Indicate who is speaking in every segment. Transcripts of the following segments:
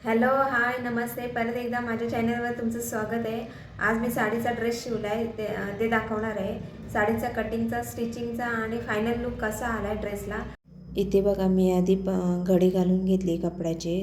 Speaker 1: Hello hi नमस्ते. परत एकदा माझ्या चॅनलवर तुमचं स्वागत आहे. आज मी साडीचा ड्रेस शिवला आहे ते दाखवणार आहे. साडीचा कटिंगचा, स्टिचिंगचा आणि फायनल लुक कसा आला आहे ड्रेसला. इथे बघा मी आधी घडी घालून घेतली कपड्याची.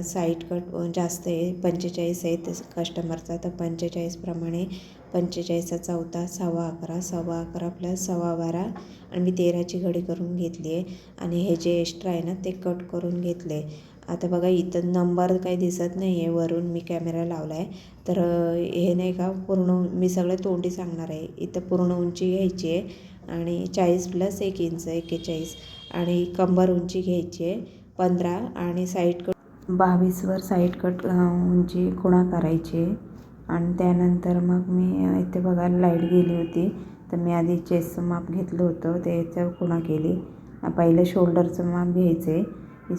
Speaker 1: साईड कट जास्त आहे, 45 आहे कस्टमरचा, तर 45 प्रमाणे 45चा चौथा 11.25, 11.25 प्लस 12.25 आणि मी 13ची घडी करून घेतली आहे. आणि हे जे एक्स्ट्रा आहे ना ते कट करून घेतले. आता बघा इथं नंबर काही दिसत नाही आहे, वरून मी कॅमेरा लावला आहे. तर हे नाही का पूर्ण मी सगळं तोंडी सांगणार आहे. इथं पूर्ण उंची घ्यायची आहे आणि 40 प्लस 1 इंच 41 आणि कंबर उंची घ्यायची आहे 15 आणि साईड कट 22वर साईड कट उंची खुणा करायची आहे. आणि त्यानंतर मग मी इथे बघा लाईट गेली होती, तर मी आधी चेस्टचं माप घेतलं होतं, त्याच्यावर खुणा केली. पहिलं शोल्डरचं माप घ्यायचं आहे.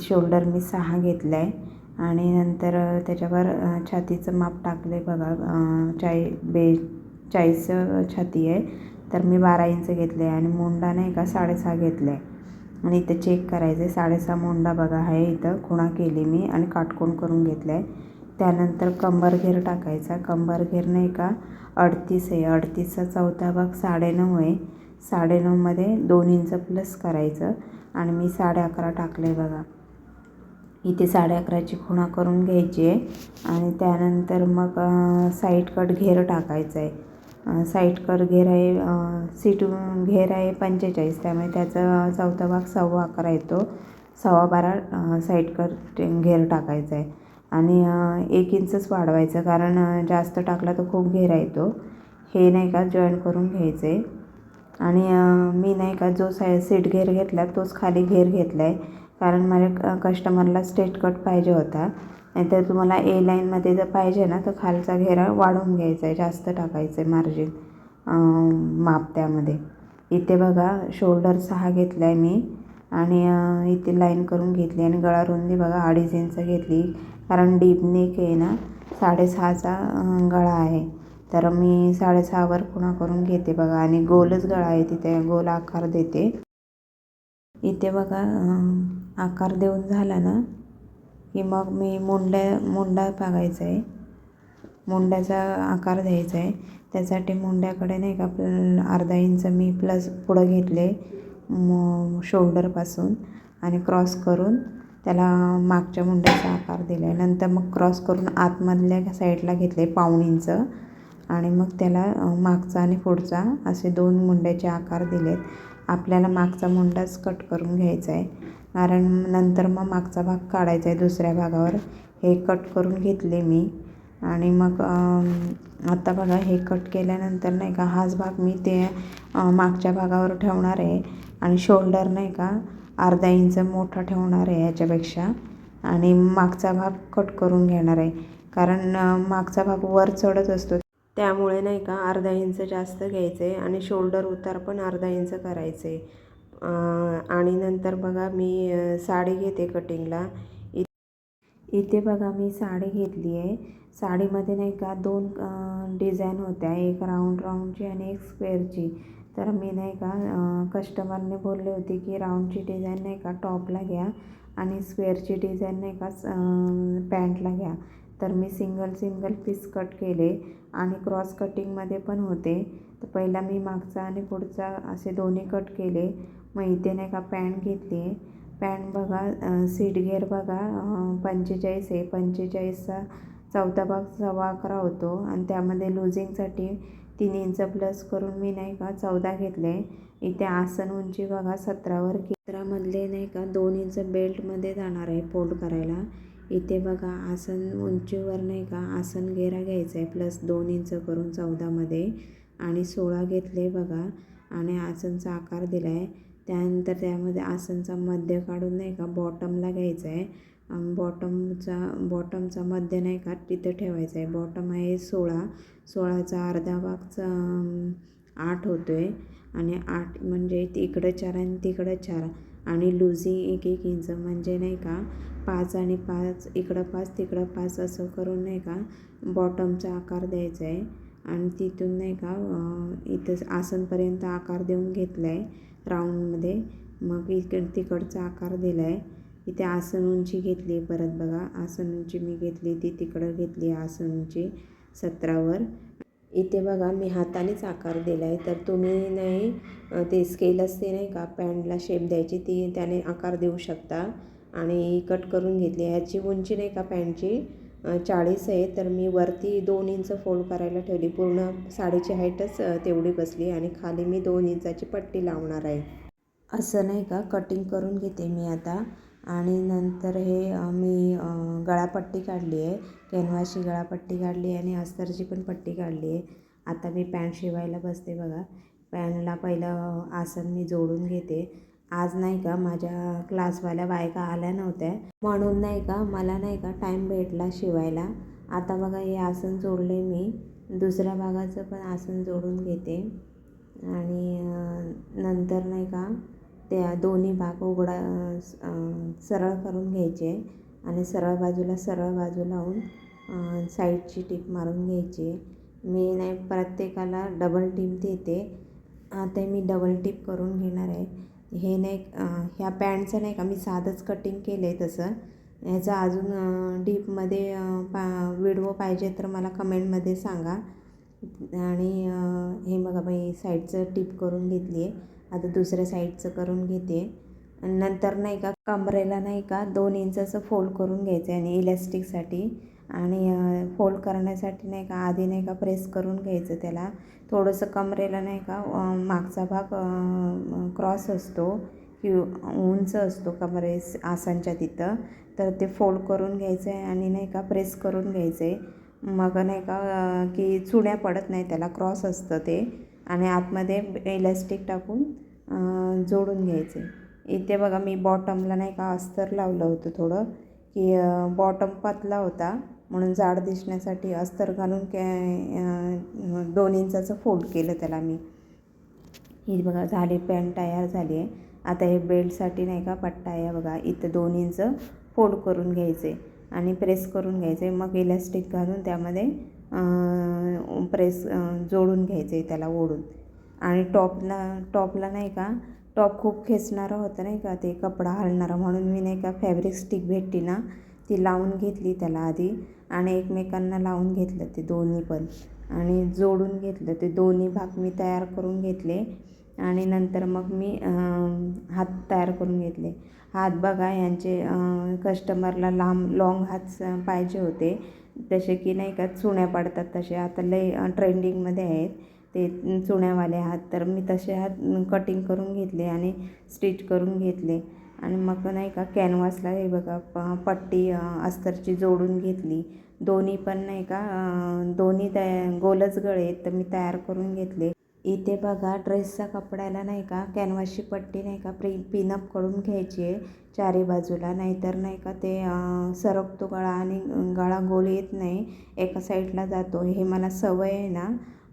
Speaker 1: शोल्डर मी 6 घेतलं आहे आणि नंतर त्याच्यावर छातीचं माप टाकलं आहे बघा. 40 छाती आहे, तर मी 12 इंच घेतलं आहे आणि मोंडा नाही का 6.5 घेतला आहे. आणि इथं चेक करायचं आहे 6.5 मोंडा बघा आहे. इथं खुणा केली मी आणि काटकोन करून घेतलं आहे. त्यानंतर कंबर घेर टाकायचा. कंबर घेर नाही का 38 आहे, 38चा चौथा भाग 9.5 आहे. 9.5मध्ये 2 इंच प्लस करायचं आणि मी 11.5 टाकलं आहे बघा. इथे 11.5ची खुणा करून घ्यायची आहे आणि त्यानंतर मग साईड कट घेर टाकायचं आहे. साईड कट घेर आहे सीट घेर आहे 45, त्यामुळे त्याचा चौथा भाग 11.25 येतो. 12.25 साईड कट घेर टाकायचा आहे आणि 1 इंचच वाढवायचं, कारण जास्त टाकला तर खूप घेरा येतो. हे नाही का जॉईन करून घ्यायचं आहे. आणि मी नाही का जो सीट घेर घेतला तोच खाली घेर घेतला आहे, कारण माझ्या कस्टमरला स्ट्रेट कट पाहिजे होता. नाहीतर तुम्हाला ए लाईनमध्ये जर पाहिजे ना तर खालचा घेरा वाढवून घ्यायचा आहे, जास्त टाकायचं आहे मार्जिन माप त्यामध्ये. इथे बघा शोल्डर 6 घेतला आहे मी आणि इथे लाईन करून घेतली आणि गळा रुंदी बघा 2.5 इंच घेतली, कारण डीप नेक आहे ना. 6.5चा गळा आहे, तर मी 6.5वर खुणा करून घेते बघा. आणि गोलच गळा आहे, तिथे गोल आकार देते. इथे बघा आकार देऊन झाला ना की मग मी मुंडा पागायचा आहे. मुंड्याचा आकार द्यायचा आहे. त्यासाठी मुंड्याकडे नाही का अर्धा इंच मी प्लस पुढं घेतले शोल्डरपासून आणि क्रॉस करून त्याला मागच्या मुंड्याचा आकार दिला आहे. नंतर मग क्रॉस करून आतमधल्या साईडला घेतले 1.5 इंच आणि मग त्याला मागचा आणि पुढचा असे 2 मुंड्याचे आकार दिलेत. आपल्याला मागचा मुंडाच कट करून घ्यायचा आहे, कारण नंतर मग मागचा भाग काढायचा आहे दुसऱ्या भागावर. हे कट करून घेतले मी आणि मग आता बघा हे कट केल्यानंतर नाही का हाच भाग मी ते मागच्या भागावर ठेवणार आहे आणि शोल्डर नाही का अर्धा इंच मोठा ठेवणार आहे याच्यापेक्षा. आणि मागचा भाग कट करून घेणार आहे, कारण मागचा भाग वर चढत असतो, त्यामुळे नाही का अर्धा इंच जास्त घ्यायचं आहे आणि शोल्डर उतार पण अर्धा इंच करायचं आहे. आणि नंतर बघा मी साडी घेते कटिंगला. इथे बघा मी साडी घेतली आहे. साडीमध्ये नाही का 2 डिझाईन होत्या, एक राऊंडची आणि एक स्क्वेअरची. तर मी नाही का कस्टमरने बोलले होते की राऊंडची डिझाईन नाही का टॉपला घ्या आणि स्क्वेअरची डिझाईन नाही का पॅन्टला घ्या. तर मी सिंगल पीस कट केले आणि क्रॉस कटिंगमध्ये पण होते. तर पहिला मी मागचा आणि पुढचा असे दोन्ही कट केले. मग इथे नाही का पॅन्ट घेतली आहे. पॅन्ट बघा सीट घेर बघा 45 आहे. 45चा चौथा भाग 11.25 होतो आणि त्यामध्ये लुझिंगसाठी 3 इंच प्लस करून मी नाही का 14 घेतले. इथे आसन उंची बघा 17वर 17मधले नाही का 2 इंच बेल्टमध्ये जाणार आहे फोल्ड करायला. इथे बघा आसन उंचीवर नाही का आसन घेरा घ्यायचा आहे प्लस 2 इंच करून 14मध्ये आणि 16 घेतले बघा आणि आसनचा आकार दिला आहे. त्यानंतर त्यामध्ये आसनचा मध्य काढून नाही का बॉटमला घ्यायचा आहे. बॉटमचा मध्य नाही का तिथं ठेवायचा आहे. बॉटम आहे 16चा अर्धा भाग 8 होतो आहे आणि 8 म्हणजे इकडं 4 आणि तिकडं 4 आणि लुझिंग 1 इंच, म्हणजे नाही का 5 आणि 5 इकडं 5 तिकडं 5 असं करून नाही का बॉटमचा आकार द्यायचा आहे. आणि तिथून नाही का इथं आसनपर्यंत आकार देऊन घेतला आहे राऊंडमध्ये. मग तिकडचा आकार दिला आहे. इथे आसन उंची घेतली परत बघा, आसन उंची मी घेतली ती तिकडं घेतली आसन उंची 17वर. इथे बघा मी हातानेच आकार दिला आहे, तर तुम्ही नाही ते स्केल असते नाही का पॅन्टला शेप द्यायची, ती त्याने आकार देऊ शकता. आणि कट करून घेतली. ह्याची उंची नाही का पॅन्टची 40 आहे, तर मी वरती 2 इंच फोल्ड करायला ठेवली. पूर्ण साडीची हाईटच तेवढी बसली आणि खाली मी 2 इंचाची पट्टी लावणार आहे. असं नाही का कटिंग करून घेते मी आता. आणि नंतर हे मी गळापट्टी काढली आहे, कॅनव्हासची गळापट्टी काढली आणि अस्तरची पण पट्टी काढली आहे. आता मी पॅन्ट शिवायला बसते बघा. पॅन्टला पहिलं आसन मी जोडून घेते. आज नाही का माझ्या क्लासवाल्या बायका आल्या नव्हत्या, म्हणून नाही का मला नाही का टाईम भेटला शिवायला. आता बघा हे आसन जोडले मी. दुसऱ्या भागाचं पण आसन जोडून घेते आणि नंतर नाही का त्या दोन्ही भाग सरळ करून घ्यायचे आणि सरळ बाजू लावून साईडची टीप मारून घ्यायची. मी नाही प्रत्येकाला डबल टीप देते. आता मी डबल टीप करून घेणार आहे. हे नाही ह्या पॅन्टचं नाही का मी साधंच कटिंग केलं आहे तसं. ह्याचं अजून डीपमध्ये व्हिडिओ पाहिजे तर मला कमेंटमध्ये सांगा. आणि हे बघा मी साईडचं टीप करून घेतली आहे. आता दुसऱ्या साईडचं करून घेते. नंतर नाही का कमरेला नाही का 2 इंचाचं फोल्ड करून घ्यायचं आहे आणि इलॅस्टिकसाठी. आणि फोल्ड करण्यासाठी नाही का आधी नाही का प्रेस करून घ्यायचं त्याला. थोडंसं कमरेला नाही का मागचा भाग क्रॉस असतो की उंच असतो आसनच्या तिथं, तर ते फोल्ड करून घ्यायचं आहे आणि नाही का प्रेस करून घ्यायचं आहे. मग नाही का की चुण्या पडत नाही, त्याला क्रॉस असतं ते. आणि आतमध्ये इलॅस्टिक टाकून जोडून घ्यायचे. इथे बघा मी बॉटमला नाही का अस्तर लावलं होतं थोडं, की बॉटम पतला होता म्हणून जाड दिसण्यासाठी अस्तर घालून 2 इंचाचं फोल्ड केलं त्याला मी. ही बघा झाली पॅन्ट तयार झाली आहे. आता हे बेल्टसाठी नाही का पट्टा आहे बघा, इथं 2 इंच फोल्ड करून घ्यायचे आणि प्रेस करून घ्यायचे. मग इलॅस्टिक घालून त्यामध्ये जोडून घ्यायचे त्याला ओढून. आणि टॉपला नाही का टॉप खूप खेचणारं होतं नाही का ते कपडा हलणारा, म्हणून मी नाही का फॅब्रिक स्टिक भेटते ना ती लावून घेतली त्याला आधी आणि एकमेकांना लावून घेतलं ते दोन्ही पण आणि जोडून घेतलं. ते दोन्ही भाग मी तयार करून घेतले आणि नंतर मग मी हात तयार करून घेतले. हात बघा यांचे कस्टमरला लॉंग हात पाहिजे होते, जसे की नाही का चुण्या पडतात तसे. आता लय ट्रेंडिंगमध्ये आहेत ते चुण्यावाले हात, तर मी तसे हात कटिंग करून घेतले आणि स्टिच करून घेतले. आणि मग नाही का कॅनव्हासला हे बघा पट्टी अस्तरची जोडून घेतली. दोन्ही पण नाही का दोन्ही गोलच गळे तर मी तयार करून घेतले. इथे बघा ड्रेसच्या कपड्याला नाही का कॅनव्हासची पट्टी नाही का पिनअप करून घ्यायची आहे चारी बाजूला, नाहीतर नाही का ते सरकतो गळा आणि गळा गोल येत नाही, एका साईडला जातो. हे मला सवय आहे ना,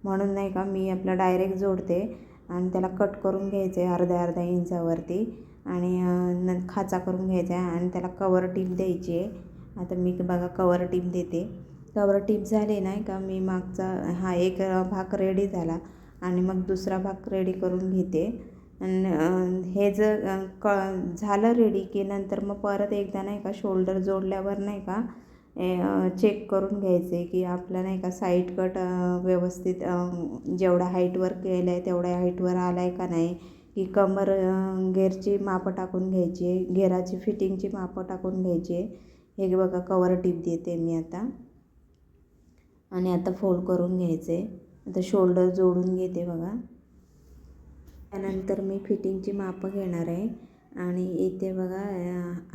Speaker 1: म्हणून नाही का मी आपलं डायरेक्ट जोडते आणि त्याला कट करून घ्यायचं आहे अर्ध्या इंचावरती आणि खाचा करून घ्यायचा आहे आणि त्याला कवर टीप द्यायची आहे. आता मी बघा कवर टीप देते. कवर टीप झाली नाही का मी मागचा हा एक भाग रेडी झाला आणि मग दुसरा भाग रेडी करून घेते. आणि हे जर झालं रेडी की नंतर मग परत एकदा नाही का शोल्डर जोडल्यावर नाही का चेक करून घ्यायचे की आपलं नाही का साईड कट व्यवस्थित जेवढ्या हाईटवर केलं आहे तेवढ्या हाईटवर आला आहे का नाही, की कमर घेरची मापं टाकून घ्यायची, घेराची फिटिंगची मापं टाकून घ्यायची. हे बघा कवर टीप देते मी आता. आणि आता फोल्ड करून घ्यायचे. आता शोल्डर जोडून घेते बघा. त्यानंतर मी फिटिंगची मापं घेणार आहे. आणि इथे बघा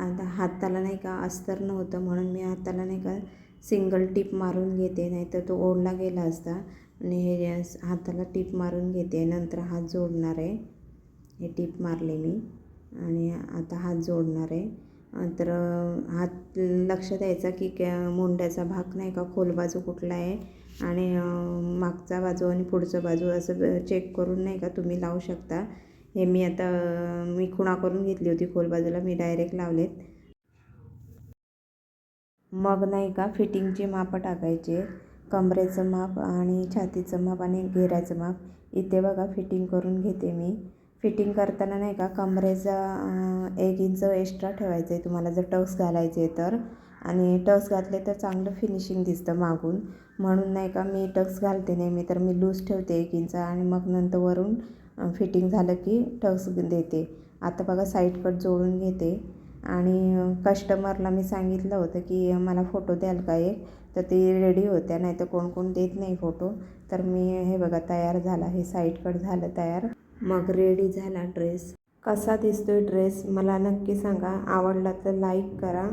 Speaker 1: आता हाताला नाही का अस्तर नव्हतं म्हणून मी हाताला नाही का सिंगल टीप मारून घेते, नाहीतर तो ओढला गेला असता. आणि हे हाताला टीप मारून घेते, नंतर हात जोडणार आहे. हे टीप मारले मी आणि आता हात जोडणार आहे. तर हात लक्ष द्यायचा की मुंड्याचा भाग नाही का खोल बाजू कुठला आहे आणि मागचा बाजू आणि पुढचा बाजू असं चेक करून नाही का तुम्ही लावू शकता. हे मी खुणा करून घेतली होती खोल बाजूला, मी डायरेक्ट लावलेत. मग नाही का फिटिंगची मापं टाकायचे, कमरेचं माप आणि छातीचं माप आणि घेऱ्याचं माप. इथे बघा फिटिंग करून घेते मी फिटिंग करताना नाही का कमरेचा 1 इंच एक्स्ट्रा ठेवायचं आहे तुम्हाला जर टक्स घालायचे तर. आणि टक्स घातले तर चांगलं फिनिशिंग दिसतं मागून, म्हणून नाही का मी टक्स घालते नेहमी. तर मी लूज ठेवते 1 इंच आणि मग नंतर वरून फिटिंग झालं की टक्स देते. आता बघा साईड कट जोडून घेते. आणि कस्टमरला मी सांगितलं होतं की मला फोटो द्याल का एक, तर ती रेडी होत्या, नाही तर कोण कोण देत नाही फोटो. तर मी हे बघा तयार झाला, हे साईड कट झालं तयार. मग रेडी झाला ड्रेस. कसा दिसतोय ड्रेस मला नक्की सांगा. आवडला तर लाईक करा.